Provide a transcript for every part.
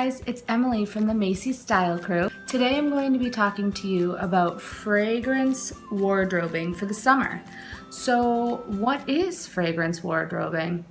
guys, it's Emily from the Macy Style Crew. Today I'm going to be talking to you about fragrance wardrobing for the summer. So what is fragrance wardrobing?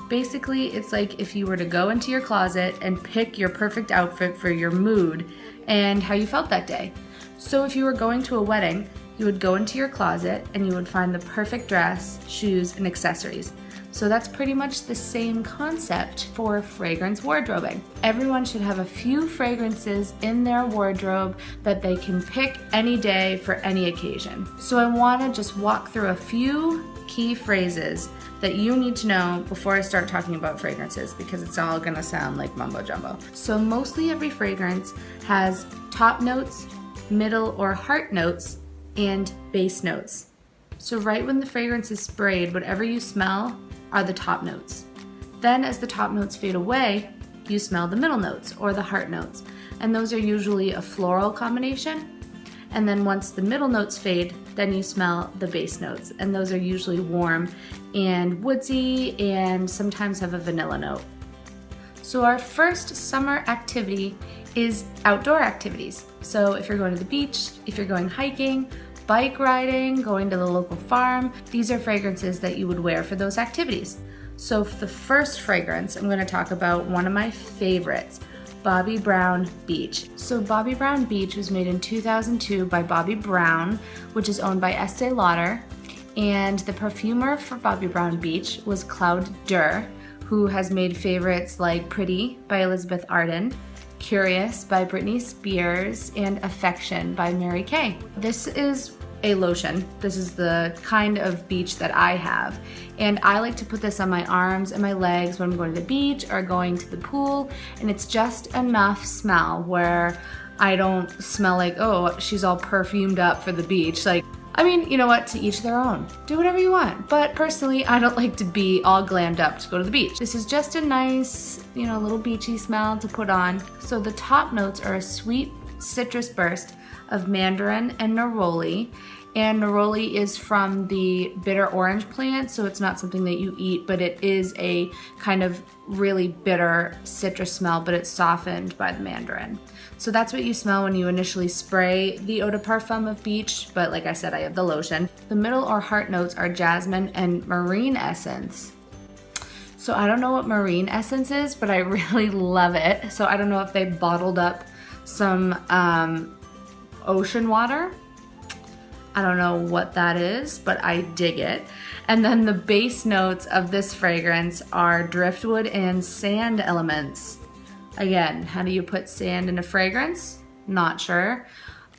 Basically, it's like if you were to go into your closet and pick your perfect outfit for your mood and how you felt that day. So if you were going to a wedding, you would go into your closet and you would find the perfect dress, shoes, and accessories. So that's pretty much the same concept for fragrance wardrobing. Everyone should have a few fragrances in their wardrobe that they can pick any day for any occasion. So I want to just walk through a few key phrases that you need to know before I start talking about fragrances, because it's all gonna sound like mumbo jumbo. So mostly every fragrance has top notes, middle or heart notes, and base notes. So right when the fragrance is sprayed, whatever you smell are the top notes. Then as the top notes fade away, you smell the middle notes or the heart notes. And those are usually a floral combination. And then once the middle notes fade, then you smell the base notes. And those are usually warm and woodsy and sometimes have a vanilla note. So our first summer activity is outdoor activities. So if you're going to the beach, if you're going hiking, bike riding, going to the local farm, these are fragrances that you would wear for those activities. So for the first fragrance, I'm going to talk about one of my favorites, Bobbi Brown Beach. So Bobbi Brown Beach was made in 2002 by Bobbi Brown, which is owned by Estee Lauder, and the perfumer for Bobbi Brown Beach was Claude Durr, who has made favorites like Pretty by Elizabeth Arden, Curious by Britney Spears, and Affection by Mary Kay. This is a lotion. This is the kind of beach that I have. And I like to put this on my arms and my legs when I'm going to the beach or going to the pool. And it's just enough smell where I don't smell like, oh, she's all perfumed up for the beach. Like, I mean, you know what, to each their own. Do whatever you want. But personally, I don't like to be all glammed up to go to the beach. This is just a nice, little beachy smell to put on. So the top notes are a sweet citrus burst of mandarin and neroli. And neroli is from the bitter orange plant, so it's not something that you eat, but it is a kind of really bitter citrus smell, but it's softened by the mandarin. So that's what you smell when you initially spray the eau de parfum of beach, but like I said, I have the lotion. The middle or heart notes are jasmine and marine essence. So I don't know what marine essence is, but I really love it. So I don't know if they bottled up some ocean water. I don't know what that is, but I dig it. And then the base notes of this fragrance are driftwood and sand elements. Again, how do you put sand in a fragrance? Not sure,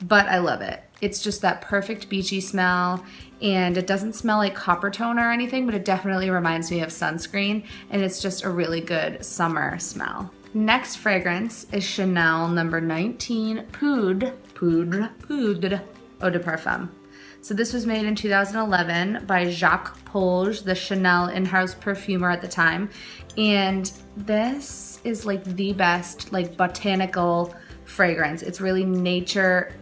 but I love it. It's just that perfect beachy smell, and it doesn't smell like copper tone or anything, but it definitely reminds me of sunscreen, and it's just a really good summer smell. Next fragrance is Chanel number 19 Poudre Eau de Parfum. So this was made in 2011 by Jacques Polge, the Chanel in-house perfumer at the time. And this is like the best botanical fragrance. It's really nature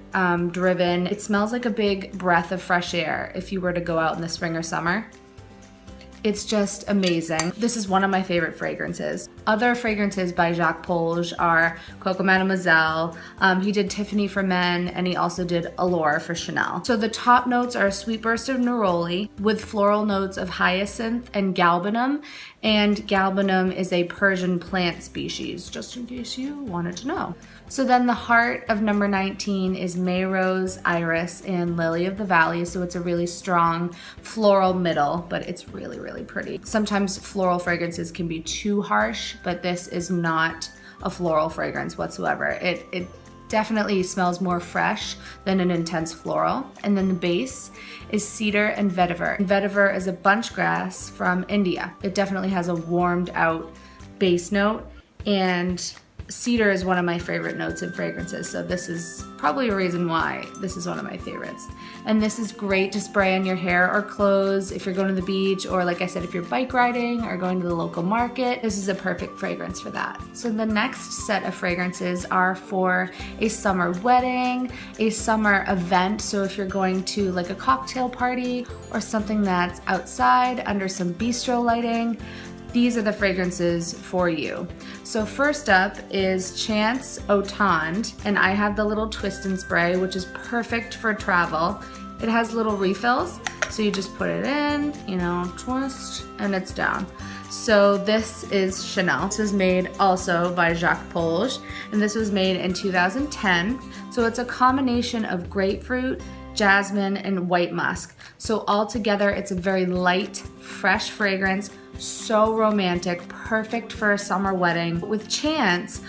driven. It smells like a big breath of fresh air if you were to go out in the spring or summer. It's just amazing. This is one of my favorite fragrances. Other fragrances by Jacques Polge are Coco Mademoiselle. He did Tiffany for men, and he also did Allure for Chanel. So the top notes are a sweet burst of neroli with floral notes of hyacinth and galbanum. And galbanum is a Persian plant species, just in case you wanted to know. So then the heart of number 19 is May Rose, Iris, and Lily of the Valley. So it's a really strong floral middle, but it's really, really pretty. Sometimes floral fragrances can be too harsh, but this is not a floral fragrance whatsoever. It definitely smells more fresh than an intense floral. And then the base is cedar and vetiver. Vetiver is a bunch grass from India. It definitely has a warmed out base note, and cedar is one of my favorite notes in fragrances, so this is probably a reason why this is one of my favorites. And this is great to spray on your hair or clothes if you're going to the beach, or like I said, if you're bike riding or going to the local market. This is a perfect fragrance for that. So the next set of fragrances are for a summer wedding, a summer event. So if you're going to like a cocktail party or something that's outside under some bistro lighting, these are the fragrances for you. So first up is Chance Automne, and I have the little twist and spray, which is perfect for travel. It has little refills, so you just put it in, you know, twist, and it's down. So this is Chanel. This is made also by Jacques Polge, and this was made in 2010. So it's a combination of grapefruit, jasmine, and white musk. So all together, it's a very light, fresh fragrance, so romantic, perfect for a summer wedding. With Chance,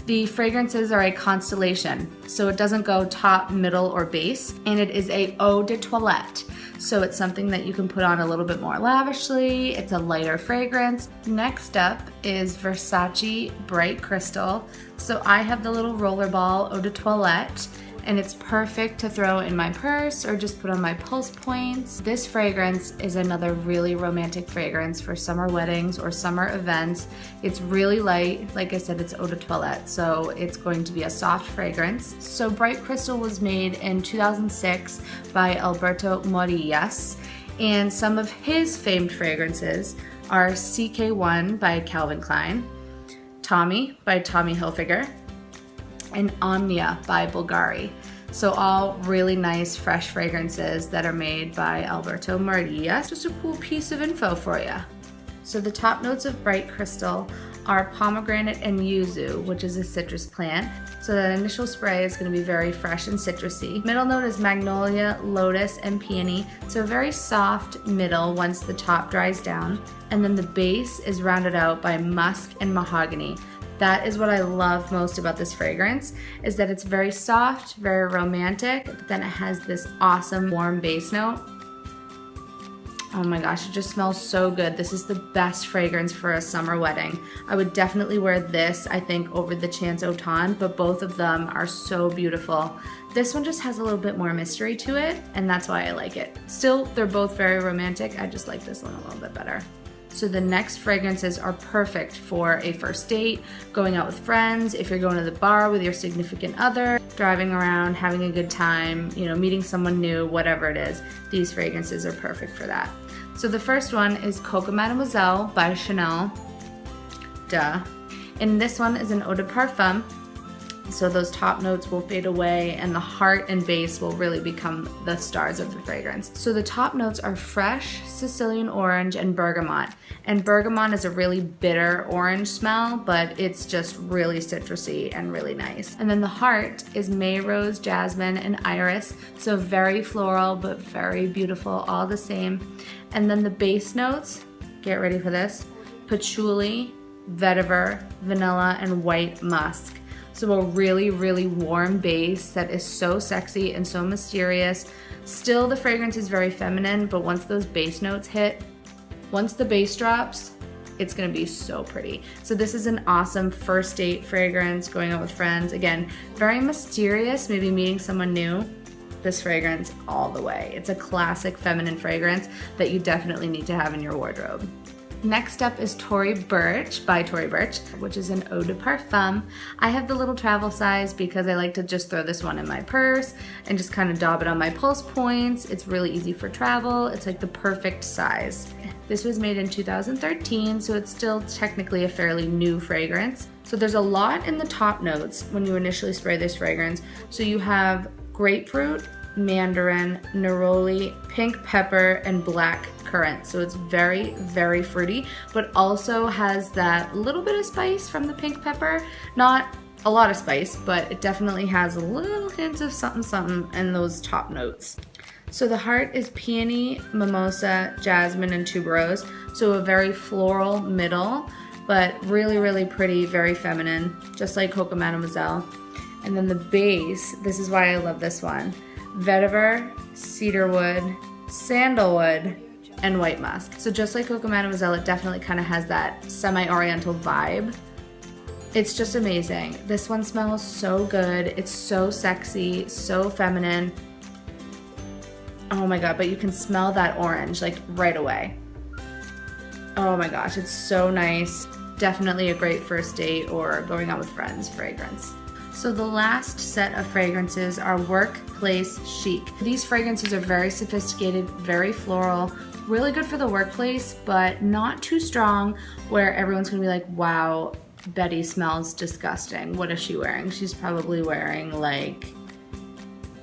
the fragrances are a constellation, so it doesn't go top, middle, or base, and it is a eau de toilette. So it's something that you can put on a little bit more lavishly. It's a lighter fragrance. Next up is Versace Bright Crystal. So I have the little rollerball eau de toilette, and it's perfect to throw in my purse or just put on my pulse points. This fragrance is another really romantic fragrance for summer weddings or summer events. It's really light. Like I said, it's eau de toilette, so it's going to be a soft fragrance. So Bright Crystal was made in 2006 by Alberto Morillas, and some of his famed fragrances are CK1 by Calvin Klein, Tommy by Tommy Hilfiger, and Omnia by Bulgari. So all really nice fresh fragrances that are made by Alberto Morillas. Just a cool piece of info for you. So the top notes of Bright Crystal are pomegranate and yuzu, which is a citrus plant. So that initial spray is going to be very fresh and citrusy. Middle note is magnolia, lotus, and peony. So a very soft middle once the top dries down. And then the base is rounded out by musk and mahogany. That is what I love most about this fragrance, is that it's very soft, very romantic, but then it has this awesome warm base note. Oh my gosh, it just smells so good. This is the best fragrance for a summer wedding. I would definitely wear this, I think, over the Chance Automne, but both of them are so beautiful. This one just has a little bit more mystery to it, and that's why I like it. Still, they're both very romantic. I just like this one a little bit better. So the next fragrances are perfect for a first date, going out with friends, if you're going to the bar with your significant other, driving around, having a good time, you know, meeting someone new, whatever it is. These fragrances are perfect for that. So the first one is Coco Mademoiselle by Chanel. Duh. And this one is an eau de parfum. So those top notes will fade away and the heart and base will really become the stars of the fragrance. So the top notes are fresh, Sicilian orange, and bergamot. And bergamot is a really bitter orange smell, but it's just really citrusy and really nice. And then the heart is May Rose, Jasmine, and Iris. So very floral, but very beautiful, all the same. And then the base notes, get ready for this, patchouli, vetiver, vanilla, and white musk. So a really, really warm base that is so sexy and so mysterious. Still, the fragrance is very feminine, but once those base notes hit, once the bass drops, it's gonna be so pretty. So this is an awesome first date fragrance, going out with friends. Again, very mysterious, maybe meeting someone new. This fragrance all the way. It's a classic feminine fragrance that you definitely need to have in your wardrobe. Next up is Tory Burch by Tory Burch, which is an eau de parfum. I have the little travel size because I like to just throw this one in my purse and just kind of daub it on my pulse points. It's really easy for travel. It's like the perfect size. This was made in 2013, so it's still technically a fairly new fragrance. So there's a lot in the top notes when you initially spray this fragrance. So you have grapefruit, mandarin, neroli, pink pepper, and black currant. So it's very, very fruity, but also has that little bit of spice from the pink pepper. Not a lot of spice, but it definitely has a little hint of something something in those top notes. So the heart is peony, mimosa, jasmine, and tuberose. So a very floral middle, but really, really pretty, very feminine, just like Coco Mademoiselle. And then the base, this is why I love this one, vetiver, cedarwood, sandalwood, and white musk. So just like Coco Mademoiselle, it definitely kind of has that semi-oriental vibe. It's just amazing. This one smells so good. It's so sexy, so feminine. Oh my God, but you can smell that orange like right away. Oh my gosh, it's so nice. Definitely a great first date or going out with friends fragrance. So the last set of fragrances are workplace chic. These fragrances are very sophisticated, very floral, really good for the workplace, but not too strong where everyone's gonna be like, wow, Betty smells disgusting. What is she wearing? She's probably wearing like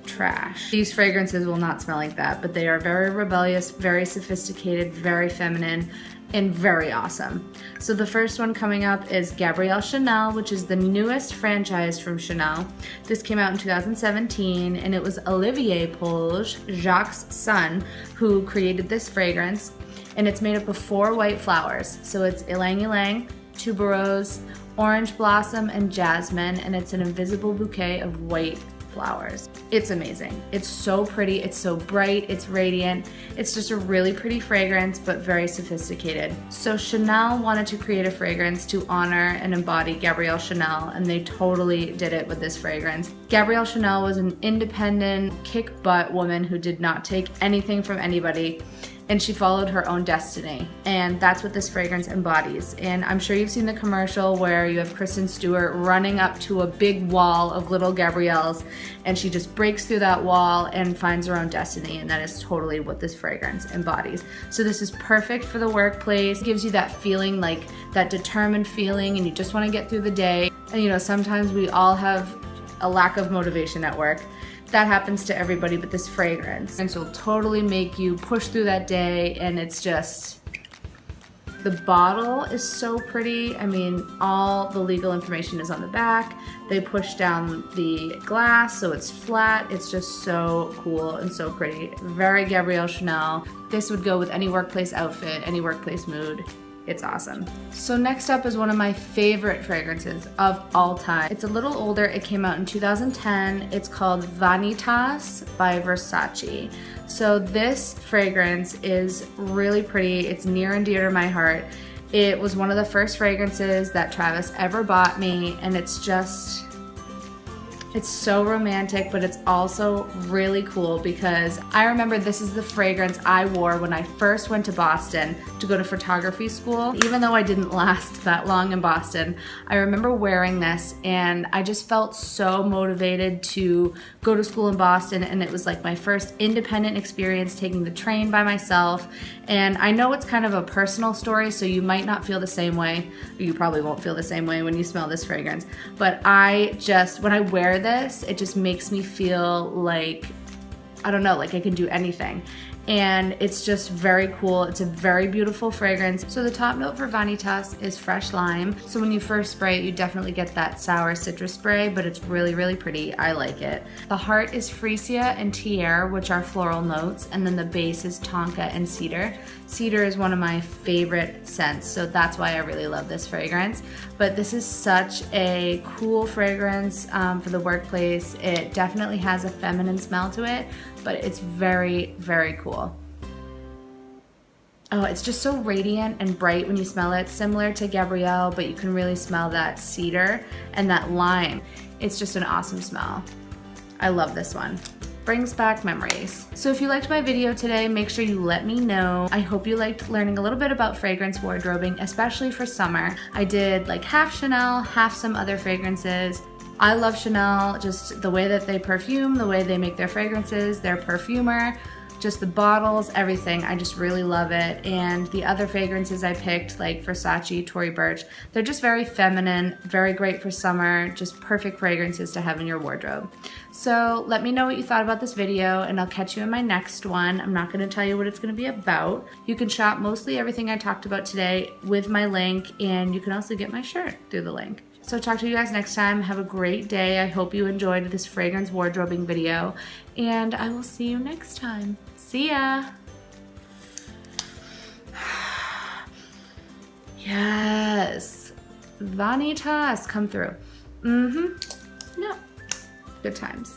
trash. These fragrances will not smell like that, but they are very rebellious, very sophisticated, very feminine, and very awesome. So the first one coming up is Gabrielle Chanel, which is the newest franchise from Chanel. This came out in 2017, and it was Olivier Polge, Jacques' son, who created this fragrance. And it's made up of 4 white flowers. So it's ylang ylang, tuberose, orange blossom, and jasmine, and it's an invisible bouquet of white flowers. It's amazing. It's so pretty, it's so bright, it's radiant. It's just a really pretty fragrance, but very sophisticated. So Chanel wanted to create a fragrance to honor and embody Gabrielle Chanel, and they totally did it with this fragrance. Gabrielle Chanel was an independent, kick-butt woman who did not take anything from anybody, and she followed her own destiny, and that's what this fragrance embodies. And I'm sure you've seen the commercial where you have Kristen Stewart running up to a big wall of little Gabrielle's, and she just breaks through that wall and finds her own destiny, and that is totally what this fragrance embodies. So this is perfect for the workplace. It gives you that feeling, like that determined feeling, and you just want to get through the day. And you know, sometimes we all have a lack of motivation at work. That happens to everybody, but this fragrance will totally make you push through that day, and it's just, the bottle is so pretty. I mean, all the legal information is on the back. They push down the glass so it's flat. It's just so cool and so pretty. Very Gabrielle Chanel. This would go with any workplace outfit, any workplace mood. It's awesome. So next up is one of my favorite fragrances of all time. It's a little older. It came out in 2010. It's called Vanitas by Versace. So this fragrance is really pretty. It's near and dear to my heart. It was one of the first fragrances that Travis ever bought me, and it's just, it's so romantic, but it's also really cool because I remember this is the fragrance I wore when I first went to Boston to go to photography school. Even though I didn't last that long in Boston, I remember wearing this, and I just felt so motivated to go to school in Boston, and it was like my first independent experience taking the train by myself. And I know it's kind of a personal story, so you might not feel the same way. You probably won't feel the same way when you smell this fragrance. But I just, when I wear this, it just makes me feel like, I don't know, like I can do anything. And it's just very cool. It's a very beautiful fragrance. So the top note for Vanitas is fresh lime. So when you first spray it, you definitely get that sour citrus spray, but it's really, really pretty. I like it. The heart is freesia and tiare, which are floral notes, and then the base is tonka and cedar. Cedar is one of my favorite scents, so that's why I really love this fragrance. But this is such a cool fragrance for the workplace. It definitely has a feminine smell to it, but it's very, very cool. Oh, it's just so radiant and bright when you smell it, similar to Gabrielle, but you can really smell that cedar and that lime. It's just an awesome smell. I love this one. Brings back memories. So if you liked my video today, make sure you let me know. I hope you liked learning a little bit about fragrance wardrobing, especially for summer. I did like half Chanel, half some other fragrances. I love Chanel, just the way that they perfume, the way they make their fragrances, their perfumer, just the bottles, everything. I just really love it. And the other fragrances I picked, like Versace, Tory Burch, they're just very feminine, very great for summer, just perfect fragrances to have in your wardrobe. So let me know what you thought about this video, and I'll catch you in my next one. I'm not gonna tell you what it's gonna be about. You can shop mostly everything I talked about today with my link, and you can also get my shirt through the link. So talk to you guys next time. Have a great day. I hope you enjoyed this fragrance wardrobing video, and I will see you next time. See ya. Yes. Vanitas, come through. No. Good times.